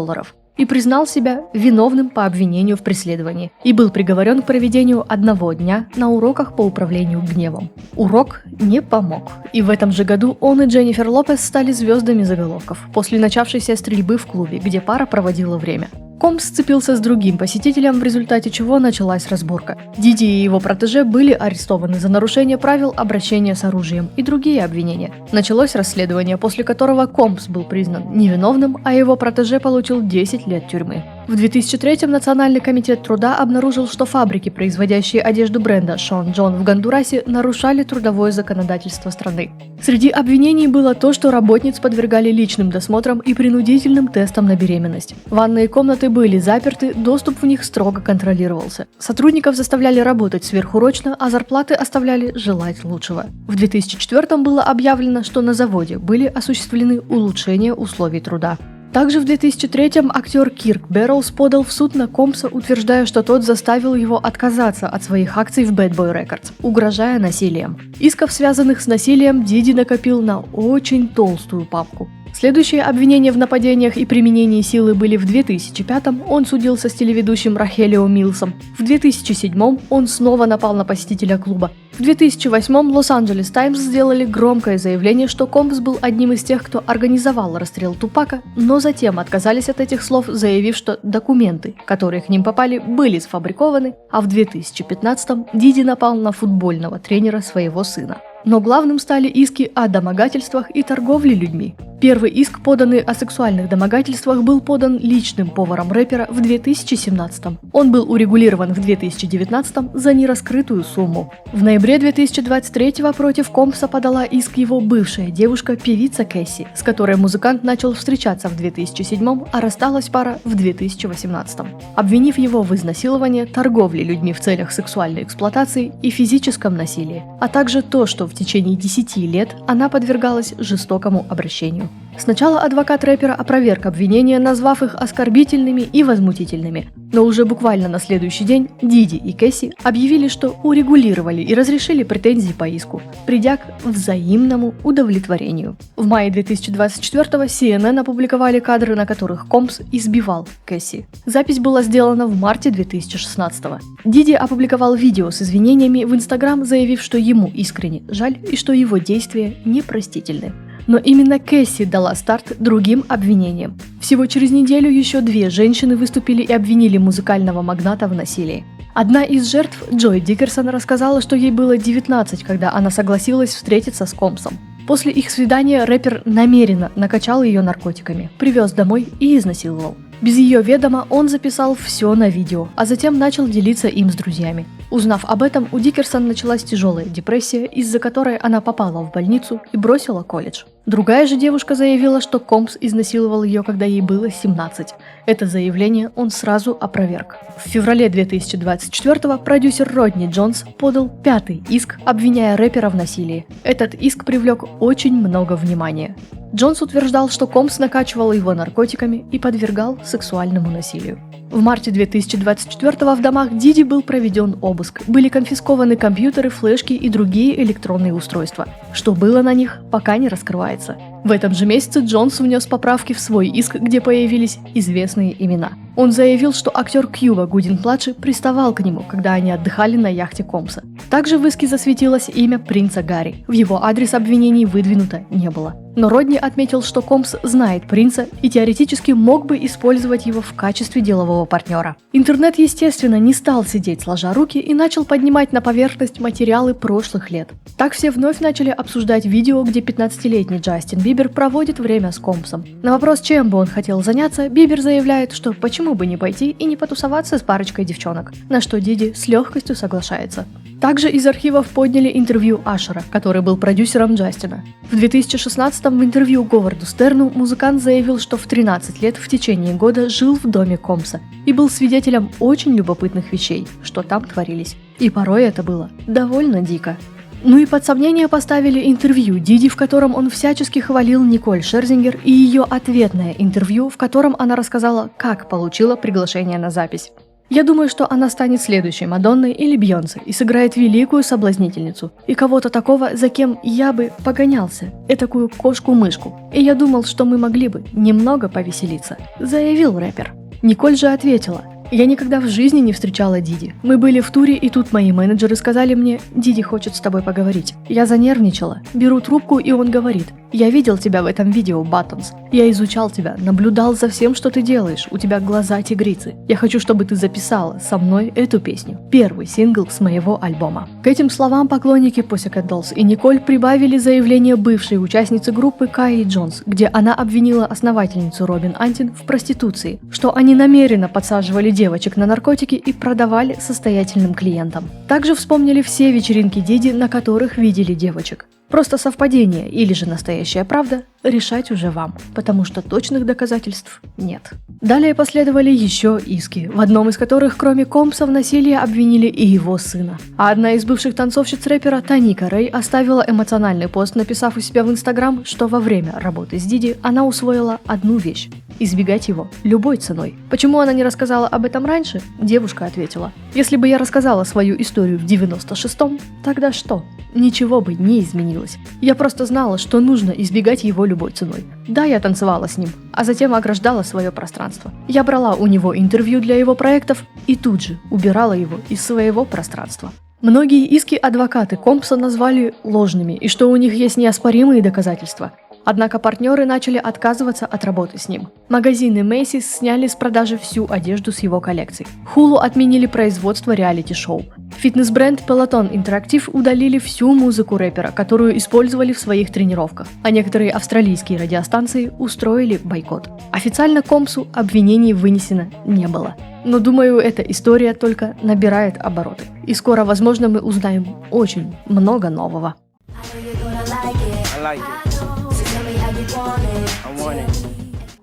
и признал себя виновным по обвинению в преследовании и был приговорен к проведению 1 дня на уроках по управлению гневом. Урок не помог, и в этом же году он и Дженнифер Лопес стали звездами заголовков после начавшейся стрельбы в клубе, где пара проводила время. Компс сцепился с другим посетителем, в результате чего началась разборка. Диди и его протеже были арестованы за нарушение правил обращения с оружием и другие обвинения. Началось расследование, после которого Компс был признан невиновным, а его протеже получил 10 лет тюрьмы. В 2003-м Национальный комитет труда обнаружил, что фабрики, производящие одежду бренда Шон Джон в Гондурасе, нарушали трудовое законодательство страны. Среди обвинений было то, что работниц подвергали личным досмотрам и принудительным тестам на беременность. Ванные комнаты были заперты, доступ в них строго контролировался. Сотрудников заставляли работать сверхурочно, а зарплаты оставляли желать лучшего. В 2004-м было объявлено, что на заводе были осуществлены улучшения условий труда. Также в 2003-м актер Кирк Бэрроуз подал в суд на Компса, утверждая, что тот заставил его отказаться от своих акций в Bad Boy Records, угрожая насилием. Исков, связанных с насилием, Диди накопил на очень толстую папку. Следующие обвинения в нападениях и применении силы были в 2005-м, он судился с телеведущим Рахелио Милсом. В 2007-м он снова напал на посетителя клуба. В 2008-м Лос-Анджелес Таймс сделали громкое заявление, что Компс был одним из тех, кто организовал расстрел Тупака, но затем отказались от этих слов, заявив, что документы, которые к ним попали, были сфабрикованы, а в 2015-м Диди напал на футбольного тренера своего сына. Но главным стали иски о домогательствах и торговле людьми. Первый иск, поданный о сексуальных домогательствах, был подан личным поваром рэпера в 2017-м. Он был урегулирован в 2019-м за нераскрытую сумму. В ноябре 2023-го против Компса подала иск его бывшая девушка, певица Кэсси, с которой музыкант начал встречаться в 2007-м, а рассталась пара в 2018-м, обвинив его в изнасиловании, торговле людьми в целях сексуальной эксплуатации и физическом насилии, а также то, что в течение 10 лет она подвергалась жестокому обращению. Сначала адвокат рэпера опроверг обвинения, назвав их оскорбительными и возмутительными, но уже буквально на следующий день Диди и Кэсси объявили, что урегулировали и разрешили претензии по иску, придя к взаимному удовлетворению. В мае 2024-го CNN опубликовали кадры, на которых Компс избивал Кэсси. Запись была сделана в марте 2016-го. Диди опубликовал видео с извинениями в Instagram, заявив, что ему искренне жаль и что его действия непростительны. Но именно Кэсси дала старт другим обвинениям. Всего через неделю еще 2 женщины выступили и обвинили музыкального магната в насилии. Одна из жертв, Джой Дикерсон, рассказала, что ей было 19, когда она согласилась встретиться с Компсом. После их свидания рэпер намеренно накачал ее наркотиками, привез домой и изнасиловал. Без ее ведома он записал все на видео, а затем начал делиться им с друзьями. Узнав об этом, у Дикерсон началась тяжелая депрессия, из-за которой она попала в больницу и бросила колледж. Другая же девушка заявила, что Компс изнасиловал ее, когда ей было 17. Это заявление он сразу опроверг. В феврале 2024-го продюсер Родни Джонс подал 5-й иск, обвиняя рэпера в насилии. Этот иск привлек очень много внимания. Джонс утверждал, что Компс накачивал его наркотиками и подвергал сексуальному насилию. В марте 2024-го в домах Диди был проведен обыск. Были конфискованы компьютеры, флешки и другие электронные устройства. Что было на них, пока не раскрывается. В этом же месяце Джонс внес поправки в свой иск, где появились известные имена. Он заявил, что актер Кьюба Гудин-младший приставал к нему, когда они отдыхали на яхте Компса. Также в иске засветилось имя принца Гарри. В его адрес обвинений выдвинуто не было. Но Родни отметил, что Компс знает принца и теоретически мог бы использовать его в качестве делового партнера. Интернет, естественно, не стал сидеть сложа руки и начал поднимать на поверхность материалы прошлых лет. Так все вновь начали обсуждать видео, где 15-летний Джастин Бибер проводит время с Компсом. На вопрос, чем бы он хотел заняться, Бибер заявляет, что почему бы не пойти и не потусоваться с парочкой девчонок, на что Диди с легкостью соглашается. Также из архивов подняли интервью Ашера, который был продюсером Джастина. В 2016-м в интервью Говарду Стерну музыкант заявил, что в 13 лет в течение года жил в доме Компса и был свидетелем очень любопытных вещей, что там творились. И порой это было довольно дико. Ну и под сомнение поставили интервью Диди, в котором он всячески хвалил Николь Шерзингер, и ее ответное интервью, в котором она рассказала, как получила приглашение на запись. Я думаю, что она станет следующей Мадонной или Бейонсе и сыграет великую соблазнительницу. И кого-то такого, за кем я бы погонялся. Этакую кошку-мышку. И я думал, что мы могли бы немного повеселиться. Заявил рэпер. Николь же ответила. Я никогда в жизни не встречала Диди. Мы были в туре, и тут мои менеджеры сказали мне, Диди хочет с тобой поговорить. Я занервничала. Беру трубку, и он говорит, я видел тебя в этом видео, Баттонс. Я изучал тебя, наблюдал за всем, что ты делаешь. У тебя глаза тигрицы. Я хочу, чтобы ты записала со мной эту песню. Первый сингл с моего альбома. К этим словам поклонники Pussycat Dolls и Николь прибавили заявление бывшей участницы группы Кайи Джонс, где она обвинила основательницу Робин Антин в проституции, что они намеренно подсаживали девочек на наркотики и продавали состоятельным клиентам. Также вспомнили все вечеринки Диди, на которых видели девочек. Просто совпадение или же настоящая правда, решать уже вам, потому что точных доказательств нет. Далее последовали еще иски, в одном из которых, кроме Компса, в насилии обвинили и его сына. А одна из бывших танцовщиц рэпера, Таника Рэй, оставила эмоциональный пост, написав у себя в Инстаграм, что во время работы с Диди она усвоила одну вещь – избегать его любой ценой. Почему она не рассказала об этом раньше? Девушка ответила: если бы я рассказала свою историю в 96-м, тогда что? Ничего бы не изменилось. Я просто знала, что нужно избегать его любой ценой. Да, я танцевала с ним, а затем ограждала свое пространство. Я брала у него интервью для его проектов и тут же убирала его из своего пространства. Многие иски адвокаты Компса назвали ложными и что у них есть неоспоримые доказательства. Однако партнеры начали отказываться от работы с ним. Магазины Macy's сняли с продажи всю одежду с его коллекций. Hulu отменили производство реалити-шоу. Фитнес-бренд Peloton Interactive удалили всю музыку рэпера, которую использовали в своих тренировках, а некоторые австралийские радиостанции устроили бойкот. Официально Компсу обвинений вынесено не было. Но думаю, эта история только набирает обороты. И скоро, возможно, мы узнаем очень много нового.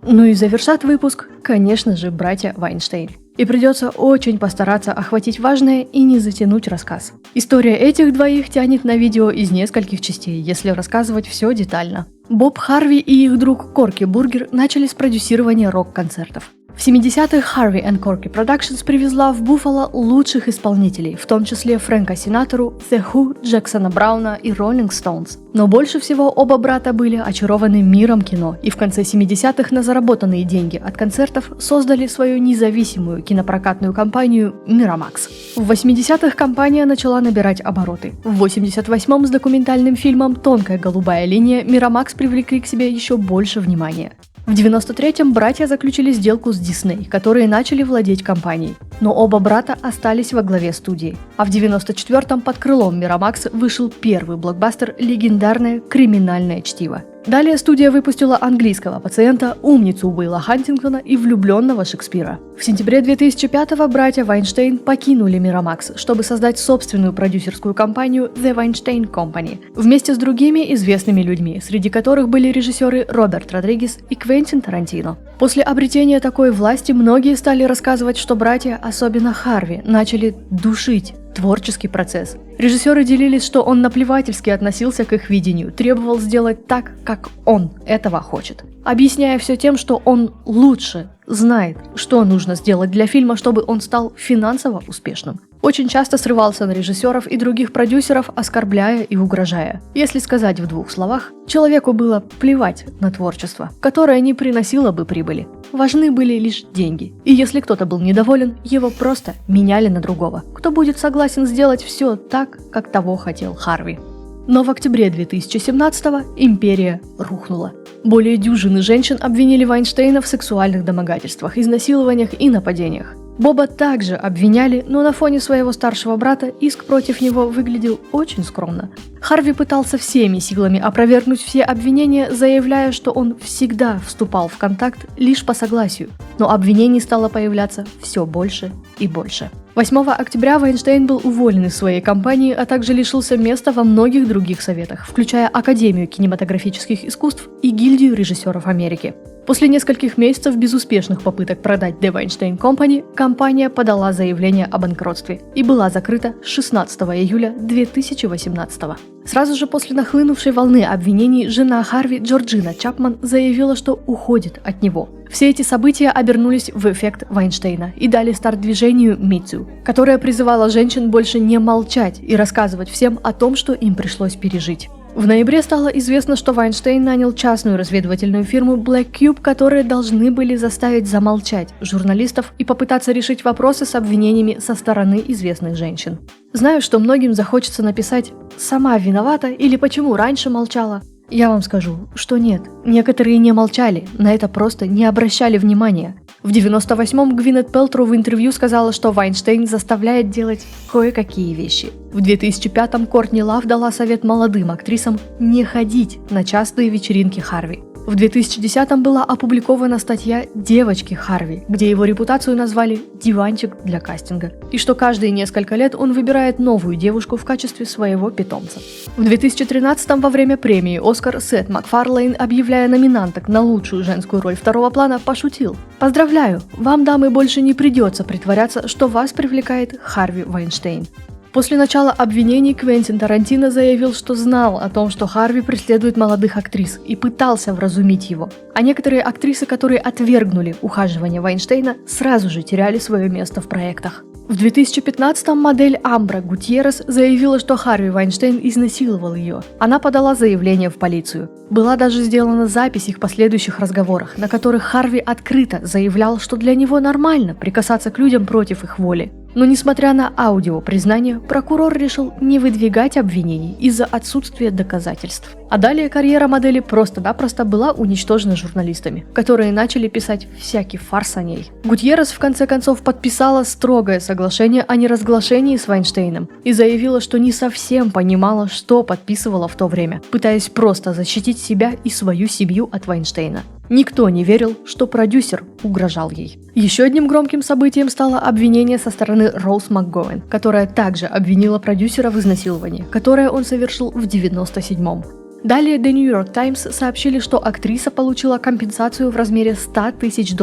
Ну и завершат выпуск, конечно же, братья Вайнштейн. И придется очень постараться охватить важное и не затянуть рассказ. История этих двоих тянет на видео из нескольких частей, если рассказывать все детально. Боб Харви и их друг Корки Бургер начали с продюсирования рок-концертов. В 70-х Harvey & Corky Productions привезла в Буффало лучших исполнителей, в том числе Фрэнка Синатру, The Who, Джексона Брауна и Rolling Stones. Но больше всего оба брата были очарованы миром кино, и в конце 70-х на заработанные деньги от концертов создали свою независимую кинопрокатную компанию Miramax. В 80-х компания начала набирать обороты. В 88-м с документальным фильмом «Тонкая голубая линия» Miramax привлекли к себе еще больше внимания. В 93-м братья заключили сделку с Disney, которые начали владеть компанией. Но оба брата остались во главе студии. А в 94-м под крылом Miramax вышел первый блокбастер «Легендарное криминальное чтиво». Далее студия выпустила английского пациента, умницу Уилла Хантингтона и влюбленного Шекспира. В сентябре 2005-го братья Вайнштейн покинули Miramax, чтобы создать собственную продюсерскую компанию The Weinstein Company вместе с другими известными людьми, среди которых были режиссеры Роберт Родригес и Квентин Тарантино. После обретения такой власти многие стали рассказывать, что братья, особенно Харви, начали душить творческий процесс. Режиссеры делились, что он наплевательски относился к их видению, требовал сделать так, как он этого хочет, объясняя все тем, что он лучше знает, что нужно сделать для фильма, чтобы он стал финансово успешным. Очень часто срывался на режиссеров и других продюсеров, оскорбляя и угрожая. Если сказать в двух словах, человеку было плевать на творчество, которое не приносило бы прибыли. Важны были лишь деньги. И если кто-то был недоволен, его просто меняли на другого, кто будет согласен сделать все так, как того хотел Харви. Но в октябре 2017-го империя рухнула. Более дюжины женщин обвинили Вайнштейна в сексуальных домогательствах, изнасилованиях и нападениях. Боба также обвиняли, но на фоне своего старшего брата иск против него выглядел очень скромно. Харви пытался всеми силами опровергнуть все обвинения, заявляя, что он всегда вступал в контакт лишь по согласию, но обвинений стало появляться все больше и больше. 8 октября Вайнштейн был уволен из своей компании, а также лишился места во многих других советах, включая Академию кинематографических искусств и Гильдию режиссеров Америки. После нескольких месяцев безуспешных попыток продать The Weinstein Company, компания подала заявление о банкротстве и была закрыта 16 июля 2018 года. Сразу же после нахлынувшей волны обвинений жена Харви, Джорджина Чапман, заявила, что уходит от него. Все эти события обернулись в эффект Вайнштейна и дали старт движению Me Too, которое призывало женщин больше не молчать и рассказывать всем о том, что им пришлось пережить. В ноябре стало известно, что Вайнштейн нанял частную разведывательную фирму Black Cube, которые должны были заставить замолчать журналистов и попытаться решить вопросы с обвинениями со стороны известных женщин. Знаю, что многим захочется написать «сама виновата» или «почему раньше молчала». Я вам скажу, что нет, некоторые не молчали, на это просто не обращали внимания. В 98-м Гвинет Пэлтроу в интервью сказала, что Вайнштейн заставляет делать кое-какие вещи. В 2005-м Кортни Лав дала совет молодым актрисам не ходить на частые вечеринки Харви. В 2010-м была опубликована статья «Девочки Харви», где его репутацию назвали «диванчик для кастинга», и что каждые несколько лет он выбирает новую девушку в качестве своего питомца. В 2013-м во время премии «Оскар» Сет Макфарлейн, объявляя номинанток на лучшую женскую роль второго плана, пошутил: «Поздравляю, вам, дамы, больше не придется притворяться, что вас привлекает Харви Вайнштейн». После начала обвинений Квентин Тарантино заявил, что знал о том, что Харви преследует молодых актрис, и пытался вразумить его. А некоторые актрисы, которые отвергнули ухаживание Вайнштейна, сразу же теряли свое место в проектах. В 2015-м модель Амбра Гутьеррес заявила, что Харви Вайнштейн изнасиловал ее. Она подала заявление в полицию. Была даже сделана запись их последующих разговорах, на которых Харви открыто заявлял, что для него нормально прикасаться к людям против их воли. Но несмотря на аудиопризнание, прокурор решил не выдвигать обвинений из-за отсутствия доказательств. А далее карьера модели просто-напросто была уничтожена журналистами, которые начали писать всякий фарс о ней. Гутьеррес в конце концов подписала строгое соглашение о неразглашении с Вайнштейном и заявила, что не совсем понимала, что подписывала в то время, пытаясь просто защитить себя и свою семью от Вайнштейна. Никто не верил, что продюсер угрожал ей. Еще одним громким событием стало обвинение со стороны Роуз МакГоуэн, которая также обвинила продюсера в изнасиловании, которое он совершил в 1997-м. Далее The New York Times сообщили, что актриса получила компенсацию в размере $100 тысяч,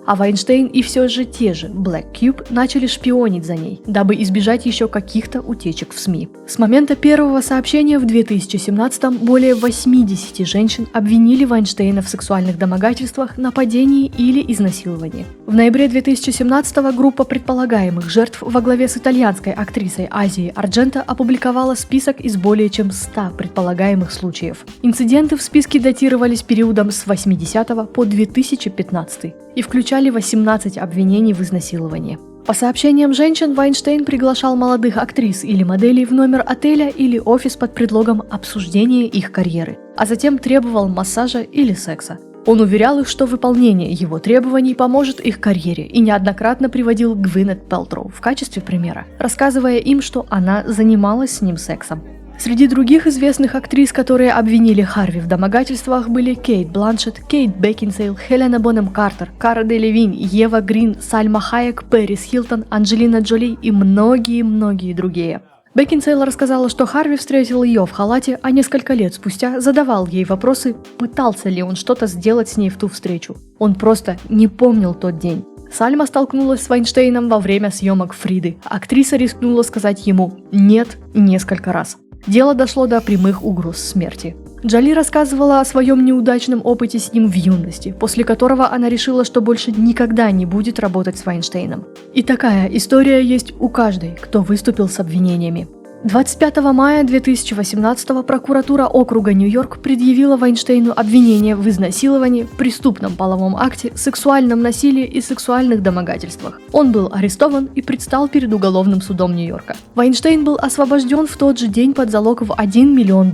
а Вайнштейн и все же те же Black Cube начали шпионить за ней, дабы избежать еще каких-то утечек в СМИ. С момента первого сообщения в 2017-м более 80 женщин обвинили Вайнштейна в сексуальных домогательствах, нападении или изнасиловании. В ноябре 2017-го группа предполагаемых жертв во главе с итальянской актрисой Азией Ардженто опубликовала список из более чем 100 предполагаемых случаев. Инциденты в списке датировались периодом с 80 по 2015 и включали 18 обвинений в изнасиловании. По сообщениям женщин, Вайнштейн приглашал молодых актрис или моделей в номер отеля или офис под предлогом обсуждения их карьеры, а затем требовал массажа или секса. Он уверял их, что выполнение его требований поможет их карьере, и неоднократно приводил Гвинет Пэлтроу в качестве примера, рассказывая им, что она занималась с ним сексом. Среди других известных актрис, которые обвинили Харви в домогательствах, были Кейт Бланшетт, Кейт Бекинсейл, Хелена Бонем Картер, Кара Делевинь, Ева Грин, Сальма Хайек, Пэрис Хилтон, Анджелина Джоли и многие-многие другие. Бекинсейл рассказала, что Харви встретил ее в халате, а несколько лет спустя задавал ей вопросы, пытался ли он что-то сделать с ней в ту встречу. Он просто не помнил тот день. Сальма столкнулась с Вайнштейном во время съемок «Фриды». Актриса рискнула сказать ему «нет» несколько раз. Дело дошло до прямых угроз смерти. Джоли рассказывала о своем неудачном опыте с ним в юности, после которого она решила, что больше никогда не будет работать с Вайнштейном. И такая история есть у каждой, кто выступил с обвинениями. 25 мая 2018 прокуратура округа Нью-Йорк предъявила Вайнштейну обвинение в изнасиловании, преступном половом акте, сексуальном насилии и сексуальных домогательствах. Он был арестован и предстал перед уголовным судом Нью-Йорка. Вайнштейн был освобожден в тот же день под залог в $1 миллион.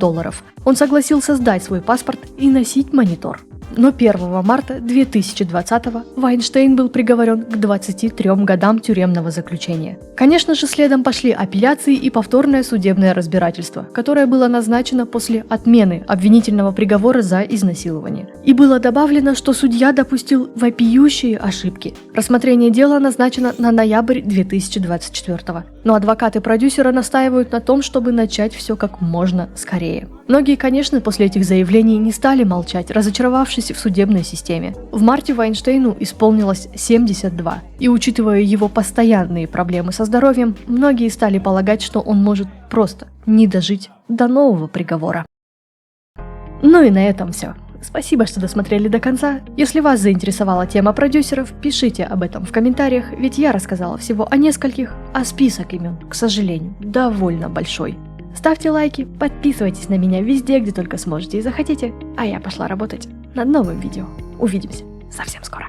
Он согласился сдать свой паспорт и носить монитор. Но 1 марта 2020 Вайнштейн был приговорен к 23 годам тюремного заключения. Конечно же, следом пошли апелляции и повторное судебное разбирательство, которое было назначено после отмены обвинительного приговора за изнасилование. И было добавлено, что судья допустил вопиющие ошибки. Рассмотрение дела назначено на ноябрь 2024. Но адвокаты продюсера настаивают на том, чтобы начать все как можно скорее. Многие, конечно, после этих заявлений не стали молчать, разочаровавшись в судебной системе. В марте Вайнштейну исполнилось 72, и учитывая его постоянные проблемы со здоровьем, многие стали полагать, что он может просто не дожить до нового приговора. Ну и на этом все. Спасибо, что досмотрели до конца. Если вас заинтересовала тема продюсеров, пишите об этом в комментариях, ведь я рассказала всего о нескольких, а список имен, к сожалению, довольно большой. Ставьте лайки, подписывайтесь на меня везде, где только сможете и захотите, а я пошла работать над новым видео. Увидимся совсем скоро.